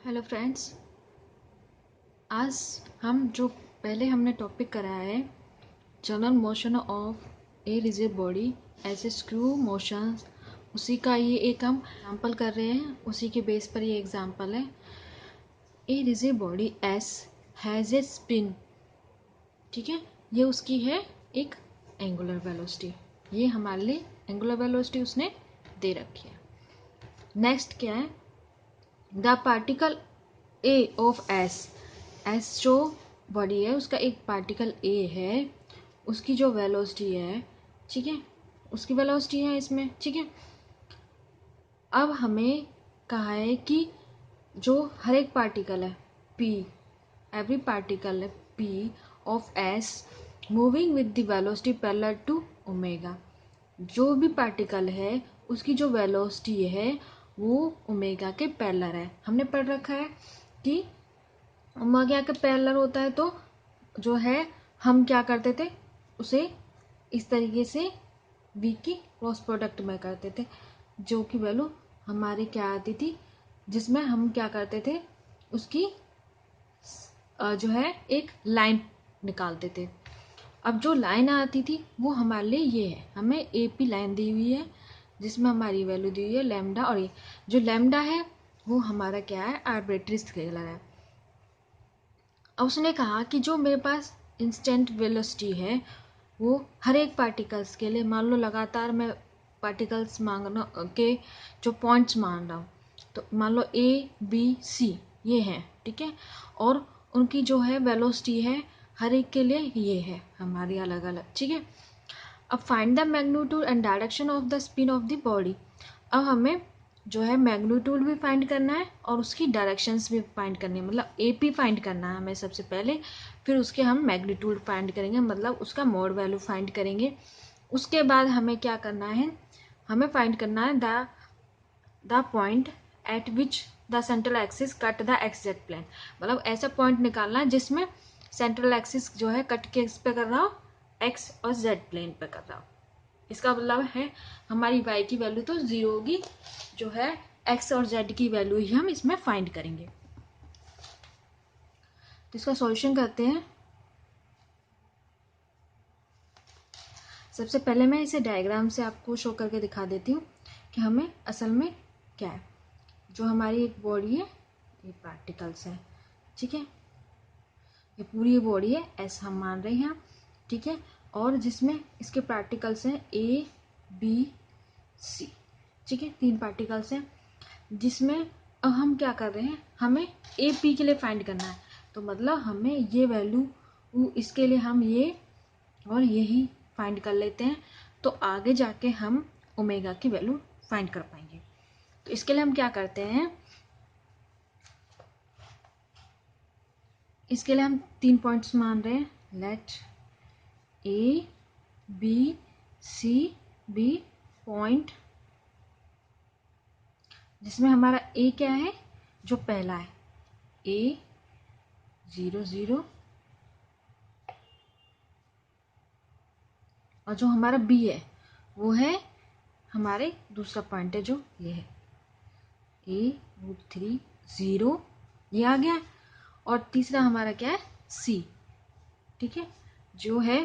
Hello friends, आज हम जो पहले हमने टॉपिक करा है general motion of a rigid body as a screw motion, उसी का ये एक हम एग्जाम्पल कर रहे हैं। उसी के बेस पर ये एग्जाम्पल है। ए rigid body S has a spin, ठीक है। ये उसकी है एक एंगुलर वेलोसिटी, ये हमारे लिए एंगुलर वेलोसिटी उसने दे रखी है। नेक्स्ट क्या है, the particle A of S, S जो बॉडी है उसका एक पार्टिकल ए है, उसकी जो वेलोसिटी है, ठीक है, उसकी वेलोसिटी है इसमें, ठीक है। अब हमें कहा है कि जो हर एक पार्टिकल है पी, एवरी पार्टिकल है P of S moving with the velocity parallel to omega, जो भी पार्टिकल है उसकी जो वेलोसिटी है वो ओमेगा के पैरेलल है। हमने पढ़ रखा है कि ओमेगा के पैरेलल होता है तो जो है हम क्या करते थे, उसे इस तरीके से v की क्रॉस प्रोडक्ट में करते थे, जो कि वैल्यू हमारी क्या आती थी, जिसमें हम क्या करते थे, उसकी जो है एक लाइन निकालते थे। अब जो लाइन आती थी वो हमारे लिए ये है, हमें ए पी लाइन दी हुई है जिसमें हमारी वैल्यू दी हुई है लैम्डा, और ये जो लैम्डा है वो हमारा क्या है, आर्बिट्री स्केलर है। अब उसने कहा कि जो मेरे पास इंस्टेंट वेलोसिटी है वो हर एक पार्टिकल्स के लिए, मान लो लगातार मैं पार्टिकल्स मांगना के जो पॉइंट्स मान रहा हूँ, तो मान लो ए बी सी ये हैं, ठीक है, और उनकी जो है वेलोसिटी है हर एक के लिए ये है हमारी अलग अलग, ठीक है। अब find the magnitude and direction of the spin off the body. अब हमें जो है मैग्नीट्यूड भी फाइंड करना है और उसकी डायरेक्शंस भी फाइंड करनी है, मतलब ए पी फाइंड करना है हमें सबसे पहले, फिर उसके हम मैग्नीट्यूड फाइंड करेंगे, मतलब उसका मोड वैल्यू फाइंड करेंगे। उसके बाद हमें क्या करना है, हमें फाइंड करना है the point at which the central axis cut the x z plane, मतलब ऐसा पॉइंट निकालना है जिसमें सेंट्रल एक्सिस जो है कट के इस पे कर रहा हो, एक्स और जेड प्लेन पे कर रहा हो। इसका मतलब है हमारी y की वैल्यू तो 0 होगी, जो है x और z की वैल्यू ही हम इसमें फाइंड करेंगे। तो इसका सॉल्यूशन करते हैं। सबसे पहले मैं इसे डायग्राम से आपको शो करके दिखा देती हूँ कि हमें असल में क्या है। जो हमारी एक बॉडी है, ये पार्टिकल्स है, ठीक है, ये पूरी बॉडी है, एस हम मान रहे हैं, ठीक है, और जिसमें इसके पार्टिकल्स हैं ए बी सी, ठीक है, 3 पार्टिकल्स हैं, जिसमें अब हम क्या कर रहे हैं, हमें ए पी के लिए फाइंड करना है, तो मतलब हमें ये वैल्यू, इसके लिए हम ये और यही फाइंड कर लेते हैं, तो आगे जाके हम ओमेगा की वैल्यू फाइंड कर पाएंगे। तो इसके लिए हम क्या करते हैं, इसके लिए हम 3 पॉइंट्स मान रहे हैं, let A B C B point, जिसमें हमारा ए क्या है, जो पहला है ए 0 0, और जो हमारा बी है वो है हमारे दूसरा पॉइंट है, जो ये है A√3 0, ये आ गया, और तीसरा हमारा क्या है सी, ठीक है, जो है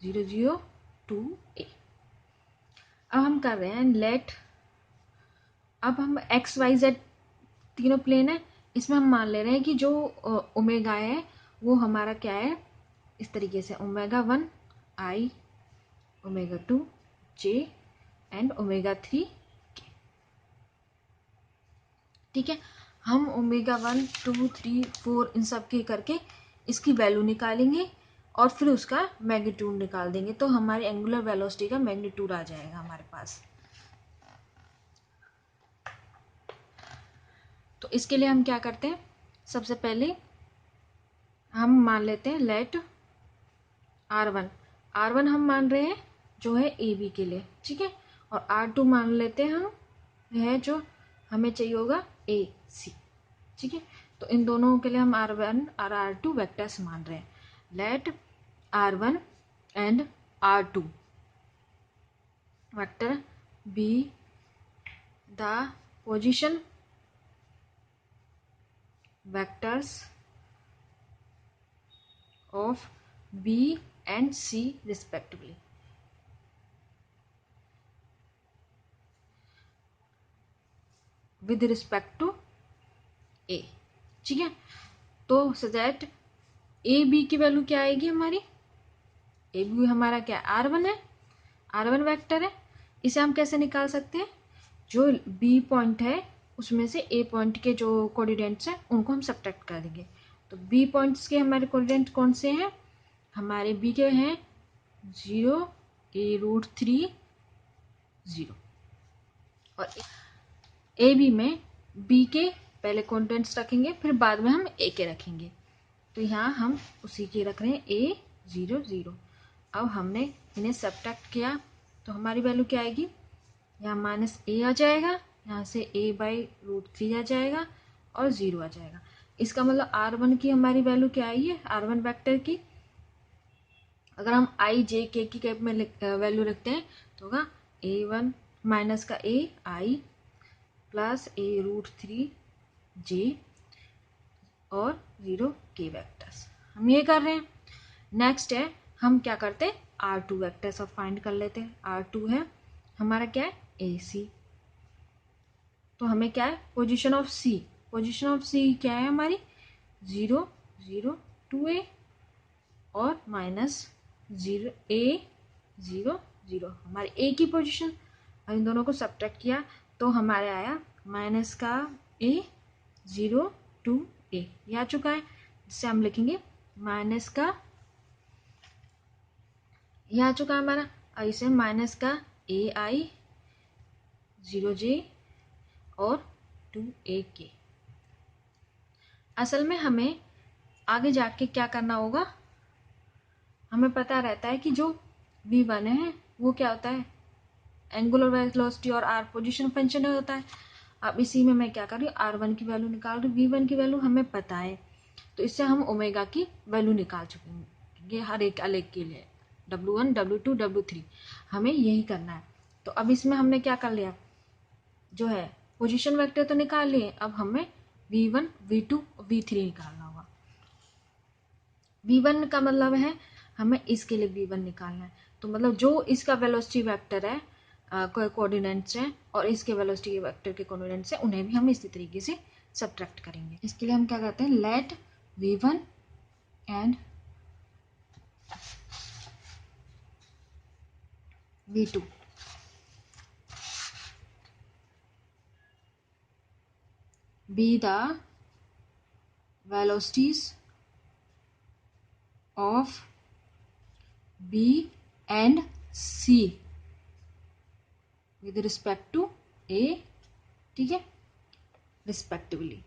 0 0 2 A। अब हम कर रहे हैं लेट, अब हम एक्स वाई जेड तीनों प्लेन है, इसमें हम मान ले रहे हैं कि जो ओमेगा है वो हमारा क्या है, इस तरीके से omega 1 I, omega 2 J and omega 3 K, ठीक है। हम ओमेगा 1 2 3 4 इन सब के करके इसकी वैल्यू निकालेंगे और फिर उसका मैग्नीट्यूड निकाल देंगे, तो हमारी एंगुलर वेलोसिटी का मैग्नीट्यूड आ जाएगा हमारे पास। तो इसके लिए हम क्या करते हैं, सबसे पहले हम मान लेते हैं लेट R1 हम मान रहे हैं जो है ए बी के लिए, ठीक है, और R2 मान लेते हैं हम, है जो हमें चाहिए होगा ए सी, ठीक है। तो इन दोनों के लिए हम R1 और R2 वेक्टर्स मान रहे हैं, let R1 and R2 vector be the position vectors of B and C respectively. With respect to A, ठीक है। तो सो दैट ए बी की वैल्यू क्या आएगी हमारी, ए बी हमारा क्या R1 है, R1 वेक्टर है। इसे हम कैसे निकाल सकते हैं, जो बी पॉइंट है उसमें से ए पॉइंट के जो कोऑर्डिनेट्स हैं उनको हम सब्ट्रैक्ट कर देंगे। तो बी पॉइंट्स के हमारे कोऑर्डिनेट कौन से हैं, हमारे बी के हैं 0, a√3 0, और ए बी में बी के पहले कोऑर्डिनेट्स रखेंगे फिर बाद में हम ए के रखेंगे। तो यहाँ हम उसी के रख रहे हैं a0 0। अब हमने इन्हें सब्ट्रैक्ट किया तो हमारी वैल्यू क्या आएगी, यहाँ माइनस ए आ जाएगा, यहाँ से a/√3 आ जाएगा और 0 आ जाएगा। इसका मतलब R1 की हमारी वैल्यू क्या आई है, R1 वेक्टर की अगर हम i j k की कैप में वैल्यू रखते हैं तो होगा a1 माइनस का a i plus a√3 j और 0 k वेक्टर्स, हम ये कर रहे हैं। नेक्स्ट है हम क्या करते हैं, R2 वेक्टर सब फाइंड कर लेते हैं। R2 है हमारा क्या है, AC। तो हमें क्या है, position of C, position of C क्या है हमारी 0 0 2a और माइनस 0 a 0 0 हमारे A की पोजीशन। अब इन दोनों को सब्ट्रैक्ट किया तो हमारे आया माइनस का a 0 2 a, ये आ चुका है, जिससे हम लिखेंगे माइनस का, ये आ चुका है हमारा, ऐसे माइनस का ai 0 j और 2a k। असल में हमें आगे जाके क्या करना होगा, हमें पता रहता है कि जो v1 है वो क्या होता है, एंगुलर वेलोसिटी और r पोजीशन फंक्शन होता है। अब इसी में मैं क्या कर रही हूँ, R1 की वैल्यू निकाल रही हूँ, v1 की वैल्यू हमें पता है तो इससे हम ओमेगा की वैल्यू निकाल चुके हैं हर एक अलग के लिए, W1 W2 W3 हमें यही करना है। तो अब इसमें हमने क्या कर लिया, जो है पोजीशन वेक्टर तो निकाल लिए, अब हमें v1 v2 v3 निकालना होगा। v1 का मतलब है हमें इसके लिए v1 निकालना है, तो मतलब जो इसका वेलोसिटी वेक्टर है कोऑर्डिनेट्स हैं और इसके वेलोसिटी वेक्टर के कोऑर्डिनेट्स हैं उन्हें भी हम इसी तरीके से सब्ट्रैक्ट करेंगे। इसके लिए हम क्या करते हैं, let v1 and v2 be the velocities of B and C with respect to A, ठीक है, रिस्पेक्टिवली,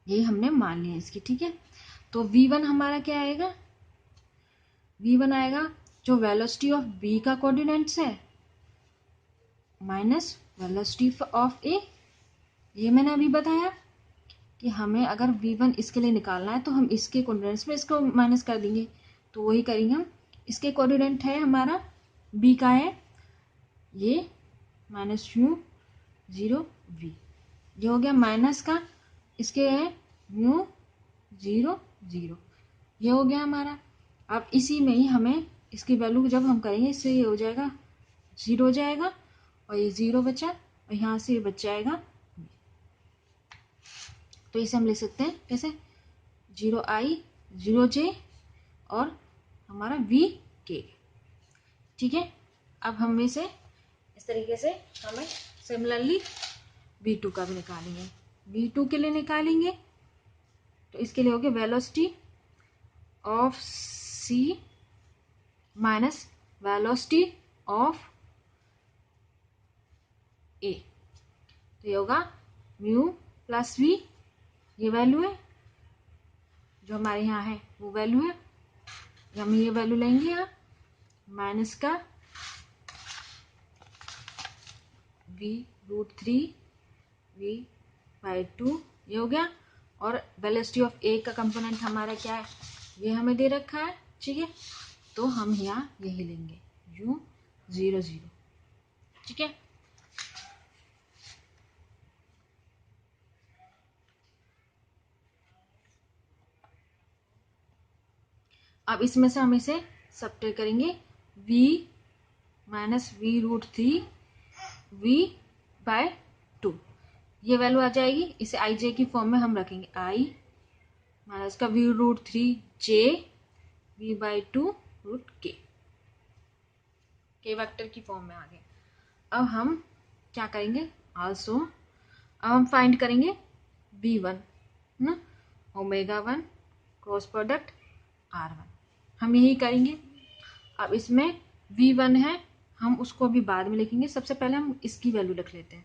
ये हमने मान लिया इसकी, ठीक है। तो v1 हमारा क्या आएगा, v1 आएगा जो वेलोसिटी ऑफ B का कोऑर्डिनेट्स है माइनस वेलोसिटी ऑफ A। ये मैंने अभी बताया कि हमें अगर v1 इसके लिए निकालना है तो हम इसके कोऑर्डिनेट्स में इसको माइनस कर देंगे, तो वही करेंगे हम। इसके कोऑर्डिनेट है हमारा b का है ये माइनस म्यू 0 v, ये हो गया माइनस का, इसके है म्यू 0 0, ये हो गया हमारा। अब इसी में ही हमें इसकी वैल्यू जब हम करेंगे इससे ये हो जाएगा 0 हो जाएगा और ये 0 बचा और यहाँ से ये बच जाएगा, तो इसे हम लिख सकते हैं कैसे 0i 0 j और हमारा v k, ठीक है। अब हम इसे इस तरीके से हमें सिमिलरली v2 का भी निकालेंगे, v2 के लिए निकालेंगे तो इसके लिए हो गया velocity of c minus velocity of a, तो ये होगा म्यू प्लस v, ये वैल्यू है जो हमारे यहाँ है वो वैल्यू है, हम ये वैल्यू लेंगे यहाँ माइनस का v√3 v/2, ये हो गया। और वेलोसिटी ऑफ ए का कंपोनेंट हमारा क्या है, ये हमें दे रखा है, ठीक है, तो हम यहाँ यही लेंगे u0 0, ठीक है। अब इसमें से हम इसे सब्ट्रैक्ट करेंगे, v माइनस v root three v by 2, ये वैल्यू आ जाएगी। इसे आई जे की फॉर्म में हम रखेंगे, i माइनस का v root three j v by 2 root के वेक्टर की फॉर्म में आ गए। अब हम क्या करेंगे, आल्सो अब हम फाइंड करेंगे v1 ना, ओमेगा 1 क्रॉस प्रोडक्ट r1, हम यही करेंगे। अब इसमें v1 है, हम उसको भी बाद में लिखेंगे, सबसे पहले हम इसकी वैल्यू लिख लेते हैं,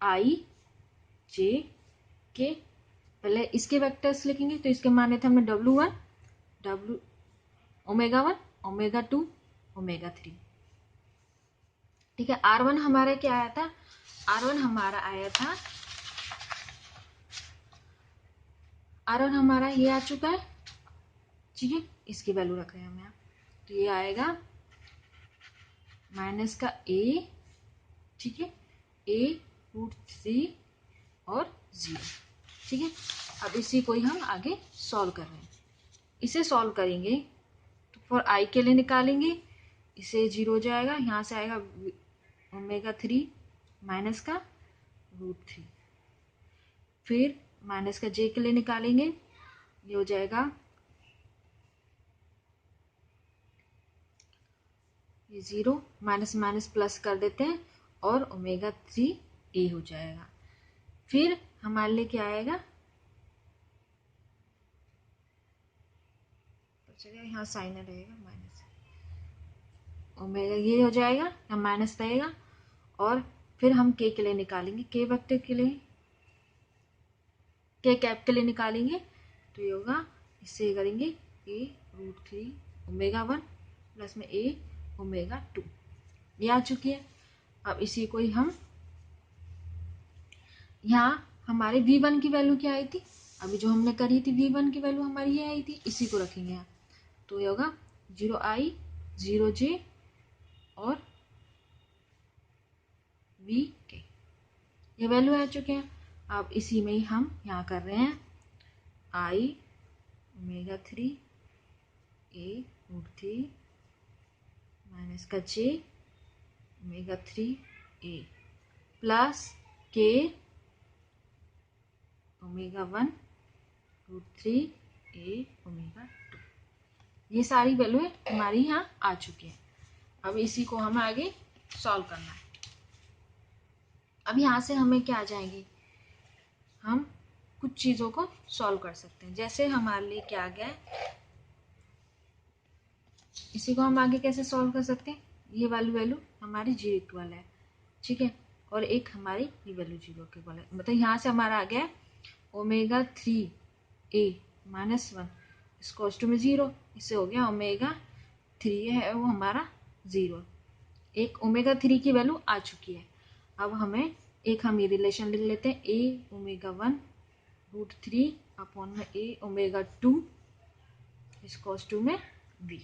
i j k, पहले इसके वेक्टर्स लिखेंगे। तो इसके माने थे हमने w1 w omega 1 omega 2 omega 3, ठीक है। r1 हमारा क्या आया था, r1 हमारा आया था, r1 हमारा ये आ चुका है, ठीक है। इसकी वैल्यू रख रहे हैं हम यहाँ, तो ये आएगा माइनस का a, ठीक है, a रूट 3 और 0, ठीक है। अब इसी को ही हम आगे सॉल्व कर रहे हैं। इसे सॉल्व करेंगे तो फॉर i के लिए निकालेंगे, इसे 0 हो जाएगा, यहाँ से आएगा ओमेगा 3 माइनस का रूट 3, फिर माइनस का j के लिए निकालेंगे, ये हो जाएगा ये 0, माइनस माइनस प्लस कर देते हैं और ओमेगा 3 a हो जाएगा। फिर हमारे लिए क्या आएगा, यहाँ साइन रहेगा माइनस, ओमेगा ये हो जाएगा, यहाँ माइनस रहेगा, और फिर हम k के लिए निकालेंगे, k वेक्टर के लिए, k कैप के लिए निकालेंगे, तो ये होगा, इससे करेंगे a रूट 3 ओमेगा 1 प्लस में a ओमेगा 2, ये आ चुकी है। अब इसी को ही हम, यहाँ हमारे v1 की वैल्यू क्या आई थी, अभी जो हमने करी थी v1 की वैल्यू हमारी ये आई थी, इसी को रखेंगे यहाँ, तो ये होगा 0i 0j और vk, ये वैल्यू आ चुके हैं। अब इसी में ही हम यहाँ कर रहे हैं i omega 3 a root 3 minus का j omega 3 a plus k omega 1 root 3 a omega 2, ये सारी वैल्यू हमारी यहाँ आ चुकी है। अब इसी को हमें आगे सॉल्व करना है। अब यहाँ से हमें क्या आ जाएंगे, हम कुछ चीज़ों को सॉल्व कर सकते हैं। जैसे हमारे लिए क्या आ गया है, इसी को हम आगे कैसे सॉल्व कर सकते हैं, ये वाली वैल्यू हमारी 0 इक्वल है, ठीक है, और एक हमारी ये वैल्यू 0 के इक्वल है। मतलब यहाँ से हमारा आ गया है ओमेगा 3 a माइनस 1 इसको में 0, इससे हो गया ओमेगा 3 है वो हमारा 0, एक ओमेगा 3 की वैल्यू आ चुकी है। अब हमें एक हम ये रिलेशन लिख लेते हैं, a ओमेगा 1 रूट 3 अपॉन में a ओमेगा 2 इसको में v।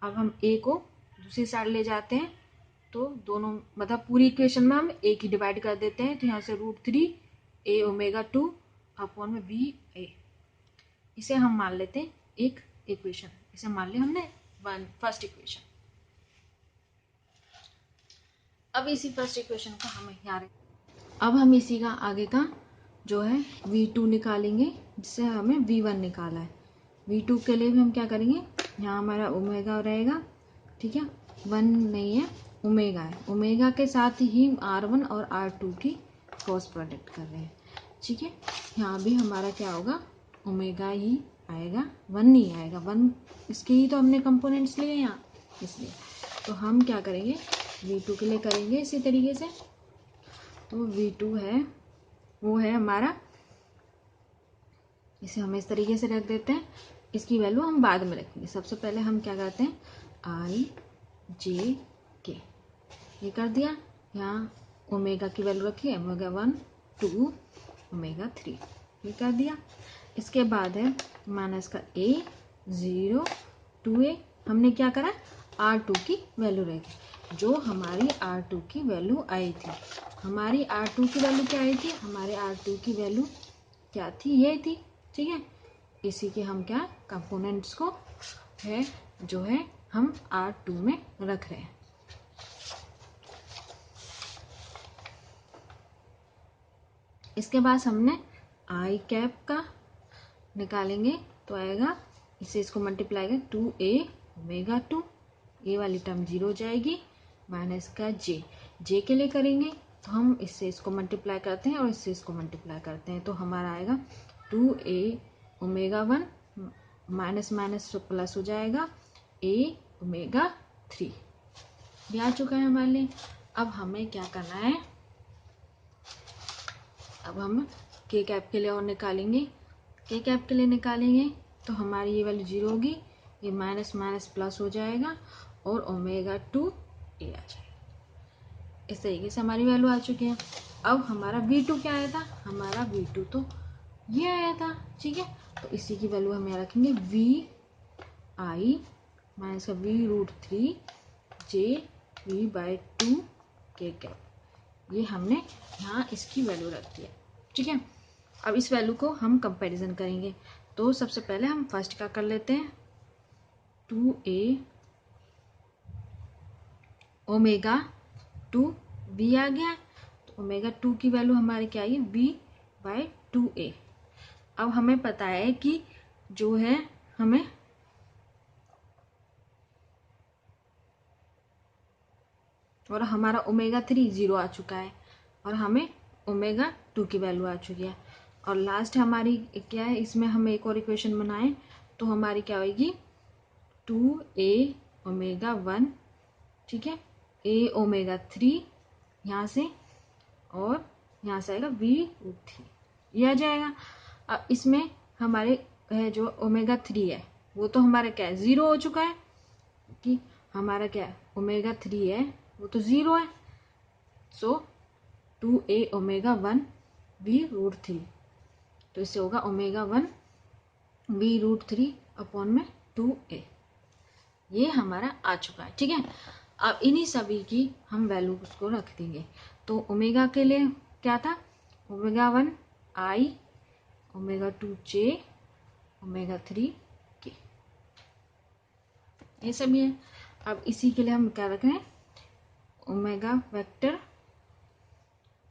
अब हम a को दूसरी साइड ले जाते हैं, तो दोनों मतलब पूरी इक्वेशन में हम a की डिवाइड कर देते हैं, तो यहाँ से रूट 3 a ओमेगा 2 अपॉन में v a, इसे हम मान लेते हैं एक इक्वेशन, इसे मान लिया हमने फर्स्ट इक्वेशन। अब इसी फर्स्ट इक्वेशन को हम यहाँ, अब हम इसी का आगे का जो है v2 निकालेंगे, जिससे हमें v1 निकाला है। v2 के लिए भी हम क्या करेंगे, यहाँ हमारा ओमेगा रहेगा, ठीक है, 1 नहीं है ओमेगा है, ओमेगा के साथ ही r1 और r2 की क्रॉस प्रोडक्ट कर रहे हैं, ठीक है। यहाँ भी हमारा क्या होगा, ओमेगा ही आएगा, 1 नहीं आएगा, 1 इसके ही तो हमने कंपोनेंट्स लिए यहाँ, इसलिए तो हम क्या करेंगे, v2 के लिए करेंगे इसी तरीके से। तो v2 है वो है हमारा, इसे हम इस तरीके से रख देते हैं, इसकी वैल्यू हम बाद में रखेंगे। सबसे पहले हम क्या करते हैं, i j k, ये कर दिया, यहाँ ओमेगा की वैल्यू रखी है, ओमेगा 1 2 ओमेगा 3, ये कर दिया। इसके बाद है माइनस का a 0 2a, हमने क्या करा, r2 की वैल्यू रहेगी, जो हमारी r2 की वैल्यू आई थी, हमारी r2 की वैल्यू क्या आई थी, हमारे r2 की वैल्यू क्या थी, ये थी, ठीक है। इसी के हम क्या कंपोनेंट्स को है जो है हम R2 में रख रहे हैं। इसके बाद हमने आई कैप का निकालेंगे तो आएगा, इससे इसको मल्टीप्लाई करें 2a ओमेगा 2, ये वाली टर्म 0 हो जाएगी, माइनस का जे के लिए करेंगे तो हम इससे इसको मल्टीप्लाई करते हैं और इससे इसको मल्टीप्लाई करते हैं तो हमारा आएगा 2a ओमेगा 1 माइनस माइनस तो प्लस हो जाएगा a ओमेगा 3। ये आ चुका है हमारे लिए। अब हमें क्या करना है, अब हम के कैप के लिए और निकालेंगे। के कैप के लिए निकालेंगे तो हमारी ये वाली 0 होगी, ये माइनस माइनस प्लस हो जाएगा और ओमेगा 2 ए आ जाएगा। इस तरीके से हमारी वैल्यू आ चुकी है। अब हमारा V2 क्या आया था, हमारा V2 तो ये आया था, ठीक है। तो इसी की वैल्यू हम यहाँ रखेंगे वी आई माइनस का V√3 जे V/2 के कैप। ये हमने यहाँ इसकी वैल्यू रख दिया, ठीक है। अब इस वैल्यू को हम कंपैरिजन करेंगे तो सबसे पहले हम फर्स्ट का कर लेते हैं 2a ओमेगा 2 v आ गया, तो ओमेगा 2 की वैल्यू हमारी क्या आई V/2a। अब हमें पता है कि जो है हमें और हमारा ओमेगा 3 0 आ चुका है और हमें ओमेगा 2 की वैल्यू आ चुकी है। और लास्ट हमारी क्या है, इसमें हम एक और इक्वेशन बनाएं तो हमारी क्या होगी 2a ओमेगा 1, ठीक है, a ओमेगा 3 यहाँ से और यहाँ से आएगा V√3, ये आ जाएगा। अब इसमें हमारे है जो ओमेगा 3 है वो तो हमारा क्या है 0 हो चुका है, कि हमारा क्या ओमेगा 3 है वो तो 0 है। सो 2a ओमेगा 1 V√3, तो इससे होगा ओमेगा 1 V√3 अपॉन में 2a। ये हमारा आ चुका है, ठीक है। अब इन्हीं सभी की हम वैल्यू उसको रख देंगे। तो ओमेगा के लिए क्या था, ओमेगा 1 आई, ओमेगा 2 जे, ओमेगा 3 के, ये सभी है। अब इसी के लिए हम क्या रख रहे हैं, ओमेगा वेक्टर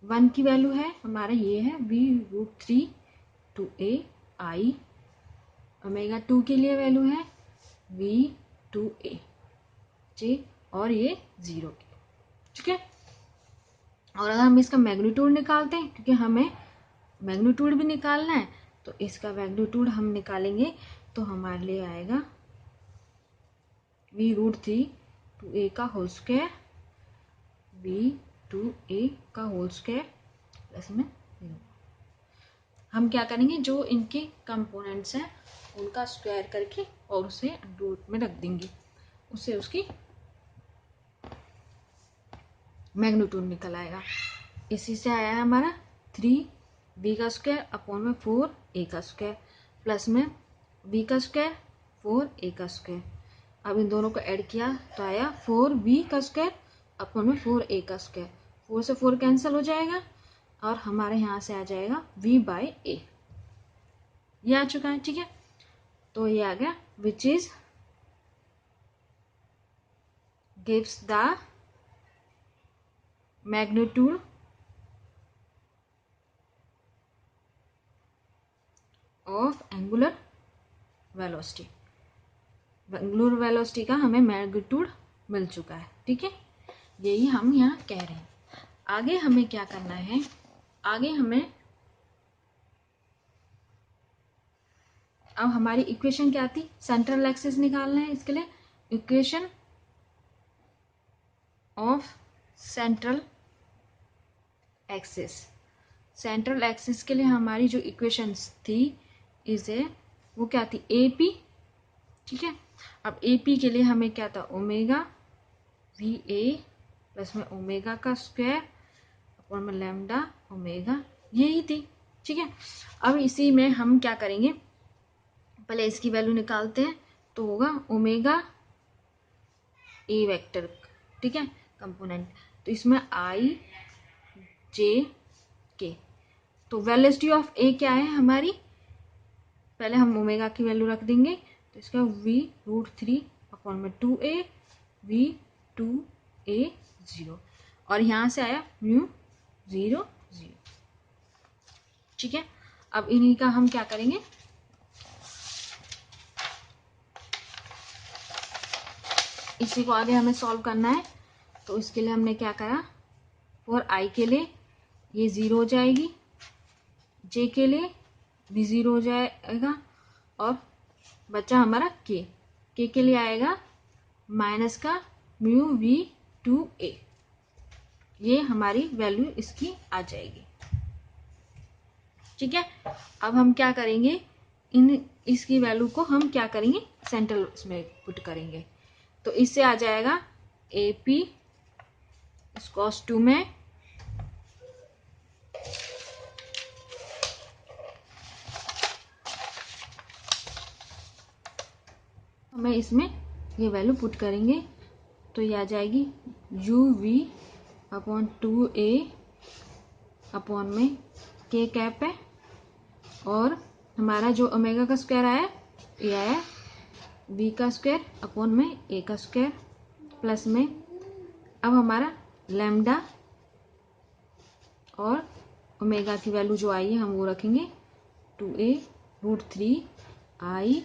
1 की वैल्यू है हमारा ये है V√3 2a आई, ओमेगा 2 के लिए वैल्यू है V2a जे और ये 0 के, ठीक है। और अगर हम इसका मैग्नीट्यूड निकालते हैं, क्योंकि हमें मैग्नीट्यूड भी निकालना है, तो इसका मैग्नीट्यूड हम निकालेंगे तो हमारे लिए आएगा V√3 2a का होल स्क्वायर V2a का होल स्क्वायर प्लस में 0। हम क्या करेंगे, जो इनके कंपोनेंट्स हैं उनका स्क्वायर करके और उसे रूट में रख देंगे, उससे उसकी मैग्नीट्यूड निकल आएगा। इसी से आया है हमारा 3b का स्क्वायर अपॉन में 4a का स्क्वायर प्लस में b का स्क्वायर 4a का स्क्वायर। अब इन दोनों को ऐड किया तो आया 4b का स्क्वायर अपॉन में 4a का स्क्वायर। 4 से 4 कैंसिल हो जाएगा और हमारे यहाँ से आ जाएगा v/a, ये आ चुका है, ठीक है। तो ये आ गया which is gives the magnitude of angular velocity. Angular velocity का हमें मैग्नीट्यूड मिल चुका है, ठीक है। यही हम यहाँ कह रहे हैं। आगे हमें क्या करना है, आगे हमें अब हमारी इक्वेशन क्या थी, सेंट्रल एक्सिस निकालना है। इसके लिए equation of central axis, central axis के लिए हमारी जो इक्वेशंस थी इसे वो क्या थी AP, ठीक है। अब AP के लिए हमें क्या था ओमेगा VA प्लस में ओमेगा का स्क्वायर अपॉन में लैम्डा ओमेगा, यही थी, ठीक है। अब इसी में हम क्या करेंगे, पहले इसकी वैल्यू निकालते हैं तो होगा ओमेगा A वेक्टर, ठीक है, कंपोनेंट। तो इसमें I J K, तो वेलोसिटी ऑफ A क्या है हमारी पहले हम ओमेगा की वैल्यू रख देंगे, तो इसका v√3/2a v2a 0, और यहाँ से आया म्यू 0 0। ठीक है, अब इन्हीं का हम क्या करेंगे, इसी को आगे हमें सॉल्व करना है। तो इसके लिए हमने क्या करा, फॉर i के लिए ये 0 हो जाएगी, j के लिए भी 0 हो जाएगा, और बचा हमारा k के लिए आएगा माइनस का म्यू v2a, ये हमारी वैल्यू इसकी आ जाएगी। ठीक है, अब हम क्या करेंगे, इसकी वैल्यू को हम क्या करेंगे, सेंट्रल इसमें पुट करेंगे। तो इससे आ जाएगा AP इस cos2 में हमें इसमें ये वैल्यू पुट करेंगे, तो ये आ जाएगी uv/2a अपॉन में k कैप है, और हमारा जो ओमेगा का स्क्वायर आया ये आया v का स्क्वायर अपॉन में a का स्क्वायर, प्लस में अब हमारा लैम्डा और ओमेगा की वैल्यू जो आई है हम वो रखेंगे 2a√3i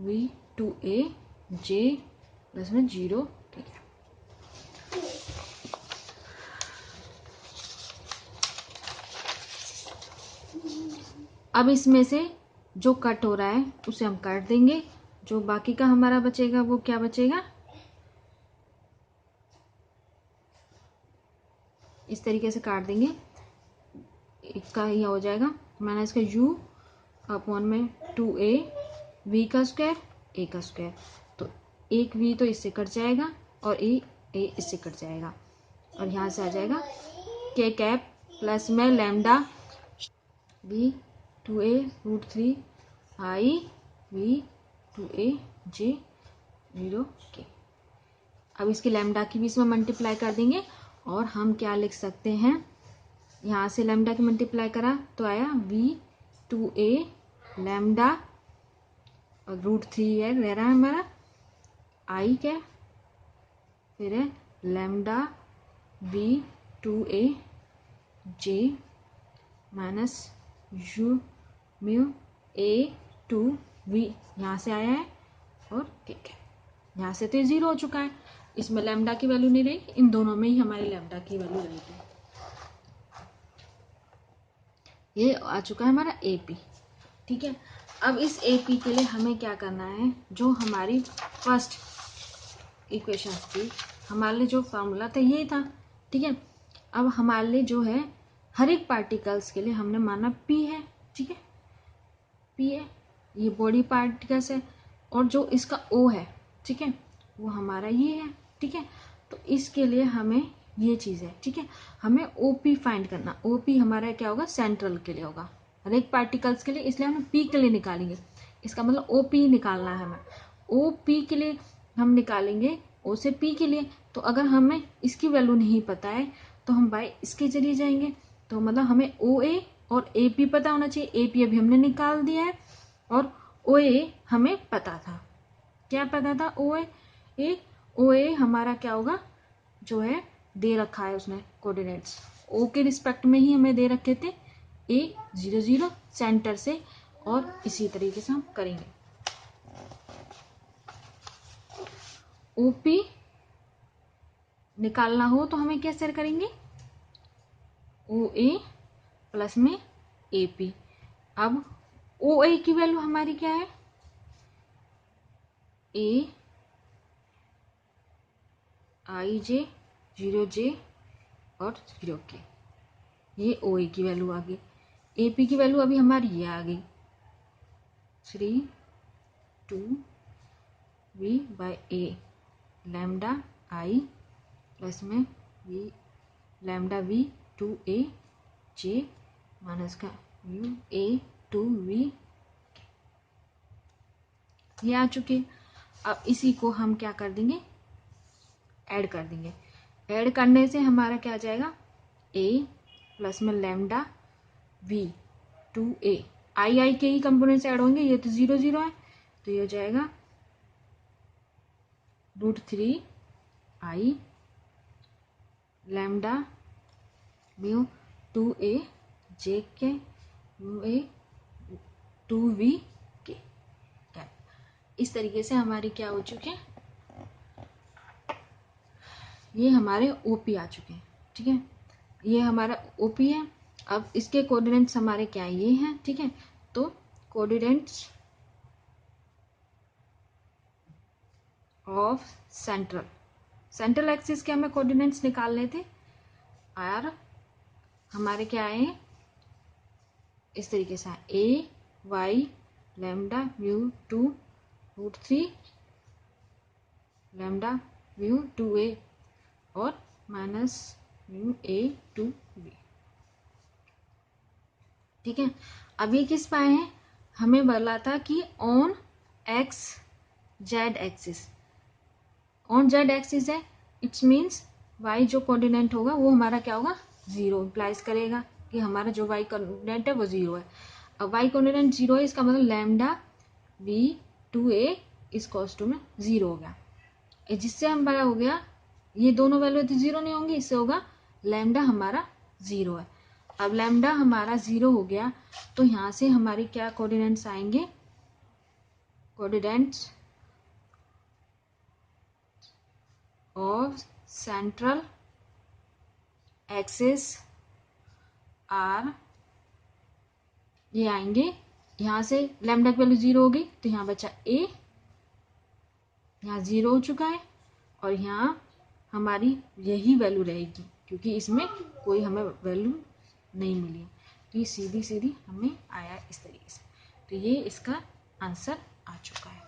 v2a j प्लस में 0। ठीक है, अब इसमें से जो कट हो रहा है उसे हम काट देंगे, जो बाकी का हमारा बचेगा वो क्या बचेगा, इस तरीके से काट देंगे। एक का यह हो जाएगा माइनस का u अपॉन में 2a v का स्क्वायर a का स्क्वायर, तो एक v तो इससे कट जाएगा और a इससे कट जाएगा, और यहाँ से आ जाएगा k कैप प्लस में lambda v2a√3i v2a j 0 k। अब इसकी लैम्डा की भी इसमें मल्टीप्लाई कर देंगे, और हम क्या लिख सकते हैं, यहाँ से लैम्डा की मल्टीप्लाई करा तो आया v2a लैम्डा और √3 है रह रहा है हमारा i क्या, फिर है lambda v2a j minus u mu a2v, यहाँ से आया है, और ठीक है यहाँ से तो 0 हो चुका है, इसमें लैम्डा की वैल्यू नहीं रहेगी, इन दोनों में ही हमारी लैम्डा की वैल्यू रहेगी। ये आ चुका है हमारा AP। ठीक है, अब इस AP के लिए हमें क्या करना है, जो हमारी फर्स्ट इक्वेशन थी, हमारे लिए जो फॉर्मूला था ये था। ठीक है, अब हमारे लिए जो है हर एक पार्टिकल्स के लिए हमने माना P है। ठीक है, P है, ये बॉडी पार्टिकल्स है, और जो इसका O है, ठीक है, वो हमारा ये है। ठीक है, तो इसके लिए हमें ये चीज़ है। ठीक है, हमें OP फाइंड करना, OP हमारा क्या होगा, सेंट्रल के लिए होगा, हर एक पार्टिकल्स के लिए, इसलिए हम P के लिए निकालेंगे, इसका मतलब OP निकालना है हमें। OP के लिए हम निकालेंगे O से P के लिए, तो अगर हमें इसकी वैल्यू नहीं पता है तो हम बाय इसके जरिए जाएंगे, तो मतलब हमें OA और AP पता होना चाहिए। AP अभी हमने निकाल दिया है, और OA हमें पता था, क्या पता था, OA हमारा क्या होगा, जो है दे रखा है उसने कोऑर्डिनेट्स, O के रिस्पेक्ट में ही हमें दे रखे थे A0 0 सेंटर से, और इसी तरीके से हम करेंगे। OP निकालना हो तो हमें कैसे करेंगे, OA प्लस में AP। अब OA की वैल्यू हमारी क्या है, IJ 0J और 0K, ये OA की वैल्यू आ गई। AP की वैल्यू अभी हमारी ये आ गई 3/2v/a लैम्डा I प्लस में v lambda v2a j minus का म्यू a2v, ये आ चुके। अब इसी को हम क्या कर देंगे, ऐड कर देंगे। ऐड करने से हमारा क्या आ जाएगा, a प्लस में लैम्डा v2a आई के ही कंपोनेंट्स ऐड होंगे, ये तो 0 0 है, तो ये हो जाएगा √3 I लैम्डा म्यू 2a जे के म्यू ए 2v के कैप। इस तरीके से हमारी क्या हो चुके हैं, ये हमारे ओपी आ चुके हैं। ठीक है, ये हमारा ओपी है। अब इसके कोऑर्डिनेट्स हमारे क्या ये हैं। ठीक है, तो कोऑर्डिनेट्स ऑफ सेंट्रल एक्सिस के हमें कोऑर्डिनेट्स निकालने थे, और हमारे क्या आए इस तरीके से, A Y lambda mu 2√3 lambda mu 2a और माइनस म्यू a 2b। ठीक है, अब ये किस पाए हैं, हमें बोला था कि on x Z axis, on Z axis है, इट्स मीन्स वाई जो कोऑर्डिनेट होगा वो हमारा क्या होगा 0 इम्प्लाइज करेगा कि हमारा जो वाई कोऑर्डिनेट है वो 0 है। अब वाई कोऑर्डिनेट 0 है, इसका मतलब लैम्डा v 2a इस कॉस 2 में 0 हो गया। जिससे हमारा हो गया, ये दोनों वैल्यू तो 0 नहीं होंगी, इससे होगा लैम्डा हमारा 0 है। अब लैम्डा हमारा 0 हो गया, तो यहाँ से हमारे क्या कोऑर्डिनेट्स आएंगे, coordinates of central axis are, ये आएंगे यहाँ से, लैम्डा की वैल्यू 0 हो गई तो यहाँ बचा a, यहाँ 0 हो चुका है, और यहाँ हमारी यही वैल्यू रहेगी क्योंकि इसमें कोई हमें वैल्यू नहीं मिली है, तो ये सीधी सीधी हमें आया इस तरीके से। तो ये इसका आंसर आ चुका है।